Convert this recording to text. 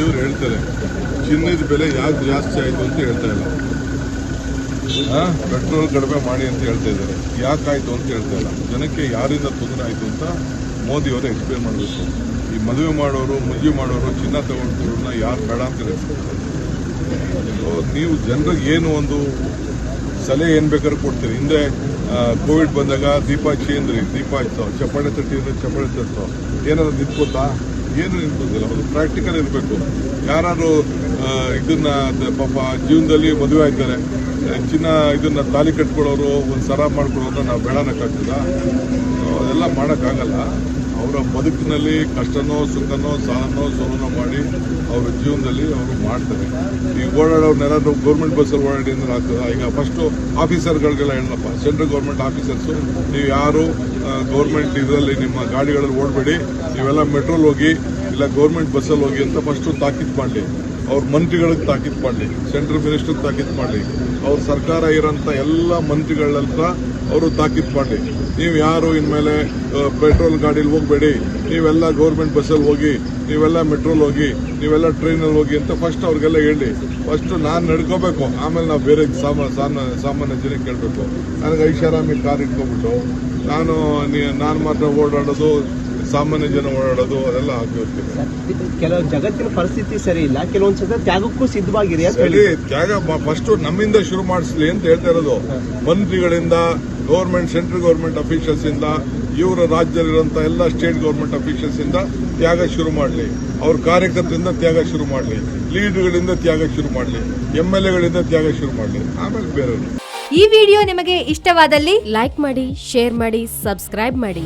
ಇವ್ರು ಹೇಳ್ತಾರೆ ಚಿನ್ನದ ಬೆಲೆ ಯಾಕೆ ಜಾಸ್ತಿ ಆಯಿತು ಅಂತ ಹೇಳ್ತಾ ಇಲ್ಲ. ಪೆಟ್ರೋಲ್ ಕಡಿಮೆ ಮಾಡಿ ಅಂತ ಹೇಳ್ತಾ ಇದ್ದಾರೆ. ಯಾಕಾಯಿತು ಅಂತ ಹೇಳ್ತಾ ಇಲ್ಲ. ಜನಕ್ಕೆ ಯಾರಿಂದ ತೊಂದರೆ ಆಯಿತು ಅಂತ ಮೋದಿ ಅವರು ಎಕ್ಸ್ಪ್ಲೇನ್ ಮಾಡಬೇಕು. ಈ ಮದುವೆ ಮಾಡೋರು, ಮುಂಜಿ ಮಾಡೋರು, ಚಿನ್ನ ತಗೊಳ್ತಿರೋರನ್ನ ಯಾರು ಬೇಡ ಅಂತಾರೆ. ನೀವು ಜನರಿಗೆ ಏನು ಒಂದು ಸಲಹೆ ಏನು ಬೇಕಾದ್ರೂ ಕೊಡ್ತೀರಿ. ಹಿಂದೆ ಕೋವಿಡ್ ಬಂದಾಗ ದೀಪ ಹಚ್ಚಿ ಅಂದ್ರಿ, ದೀಪ ಹಚ್ಚೋ, ಚಪ್ಪಾಳೆ ತಟ್ಟಿದ್ರೆ ಚಪ್ಪಾಳೆ ತಟ್ಟೋ, ಏನಾದ್ರು ನಿಂತ್ಕೋತಾ? ಏನು ನಿಂತ್ಕೋದಿಲ್ಲ. ಅದು ಪ್ರಾಕ್ಟಿಕಲ್ ಇರಬೇಕು. ಯಾರು ಇದನ್ನ ಪಾಪ ಜೀವನದಲ್ಲಿ ಮದುವೆ ಆಯ್ತಾರೆ, ಚಿನ್ನ ಇದನ್ನ ತಾಲಿ ಕಟ್ಕೊಳ್ಳೋರು, ಒಂದು ಸರ ಮಾಡ್ಕೊಳ್ಳೋರು ನಾವು ಬೇಡನಕ್ಕಾಗ್ತದ? ಅದೆಲ್ಲ ಮಾಡೋಕ್ಕಾಗಲ್ಲ. ಅವರ ಬದುಕಿನಲ್ಲಿ ಕಷ್ಟನೋ ಸುಖನೋ ಸಾಲನೋ ಸೋಲನೋ ಮಾಡಿ ಅವರ ಜೀವನದಲ್ಲಿ ಅವರು ಮಾಡ್ತಾರೆ. ಈ ಓಡಾಡೋರ್ನೆಲ್ಲಾದ್ರೂ ಗೌರ್ಮೆಂಟ್ ಬಸ್ಸಲ್ಲಿ ಓಡಾಡಿ ಅಂದ್ರೆ ಆಗ್ತದ? ಈಗ ಫಸ್ಟು ಆಫೀಸರ್ಗಳಿಗೆಲ್ಲ ಹೇಳಪ್ಪ, ಸೆಂಟ್ರಲ್ ಗೌರ್ಮೆಂಟ್ ಆಫೀಸರ್ಸು, ನೀವು ಯಾರು ಗೌರ್ಮೆಂಟ್ ಇದರಲ್ಲಿ ನಿಮ್ಮ ಗಾಡಿಗಳಲ್ಲಿ ಓಡಬೇಡಿ, ನೀವೆಲ್ಲ ಮೆಟ್ರೋಲ್ ಹೋಗಿ ಇಲ್ಲ ಗೌರ್ಮೆಂಟ್ ಬಸ್ಸಲ್ಲಿ ಹೋಗಿ ಅಂತ ಫಸ್ಟು ತಾಕೀತು ಮಾಡಲಿ. ಅವ್ರ ಮಂತ್ರಿಗಳಿಗೆ ತಾಕೀತು ಮಾಡಲಿ, ಸೆಂಟ್ರಲ್ ಮಿನಿಸ್ಟರ್ಗೆ ತಾಕೀತು ಮಾಡಲಿ, ಅವ್ರ ಸರ್ಕಾರ ಇರೋಂಥ ಎಲ್ಲ ಮಂತ್ರಿಗಳಂತ ಅವರು ತಾಕೀತು ಮಾಡಲಿ. ನೀವು ಯಾರು ಇನ್ಮೇಲೆ ಪೆಟ್ರೋಲ್ ಗಾಡೀಲಿ ಹೋಗಬೇಡಿ, ನೀವೆಲ್ಲ ಗೌರ್ಮೆಂಟ್ ಬಸ್ಸಲ್ಲಿ ಹೋಗಿ, ನೀವೆಲ್ಲ ಮೆಟ್ರೋಲ್ ಹೋಗಿ, ನೀವೆಲ್ಲ ಟ್ರೈನಲ್ಲಿ ಹೋಗಿ ಅಂತ ಫಸ್ಟ್ ಅವ್ರಿಗೆಲ್ಲ ಹೇಳಿ. ಫಸ್ಟ್ ನಾನು ನಡ್ಕೋಬೇಕು, ಆಮೇಲೆ ನಾವು ಬೇರೆ ಸಾಮಾನ್ಯ ಜನಕ್ಕೆ ಕೇಳಬೇಕು. ನನಗೆ ಐಷಾರಾಮಿ ಕಾರ್ ಇಟ್ಕೊಬಿಟ್ಟು ನಾನು ಮಾತ್ರ ಓಡಾಡೋದು, ಸಾಮಾನ್ಯ ಜನ ಓಡಾಡೋದು ಅದೆಲ್ಲ ಆಗಿರ್ತಿದೆ. ಕೆಲವು ಜಗತ್ತಿನ ಪರಿಸ್ಥಿತಿ ಸರಿ ಇಲ್ಲ, ಕೆಲವೊಂದ್ಸಲ ತ್ಯಾಗಕ್ಕೂ ಸಿದ್ಧವಾಗಿರಿ. ಸರಿ, ತ್ಯಾಗ ಫಸ್ಟ್ ನಮ್ಮಿಂದ ಶುರು ಮಾಡಿಸ್ಲಿ ಅಂತ ಹೇಳ್ತಾ ಇರೋದು. ಮಂತ್ರಿಗಳಿಂದ, ಗೌರ್ಮೆಂಟ್, ಸೆಂಟ್ರಲ್ ಗೌರ್ಮೆಂಟ್ ಅಫಿಷಿಯಲ್ಸ್ ಇಂದ, ಇವರ ರಾಜ್ಯದಲ್ಲಿರುವಂತ ಎಲ್ಲ ಸ್ಟೇಟ್ ಗೌರ್ಮೆಂಟ್ ಅಫಿಷಿಯಲ್ಸ್ ಇಂದ ತ್ಯಾಗ ಶುರು ಮಾಡಲಿ. ಅವ್ರ ಕಾರ್ಯಕರ್ತರಿಂದ ತ್ಯಾಗ ಶುರು ಮಾಡಲಿ, ಲೀಡರ್ಗಳಿಂದ ತ್ಯಾಗ ಶುರು ಮಾಡಲಿ, MLAಗಳಿಂದ ತ್ಯಾಗ ಶುರು ಮಾಡಲಿ, ಆಮೇಲೆ ಬೇರೆಯವರು. ಈ ವಿಡಿಯೋ ನಿಮಗೆ ಇಷ್ಟವಾದಲ್ಲಿ ಲೈಕ್ ಮಾಡಿ, ಶೇರ್ ಮಾಡಿ, ಸಬ್ಸ್ಕ್ರೈಬ್ ಮಾಡಿ.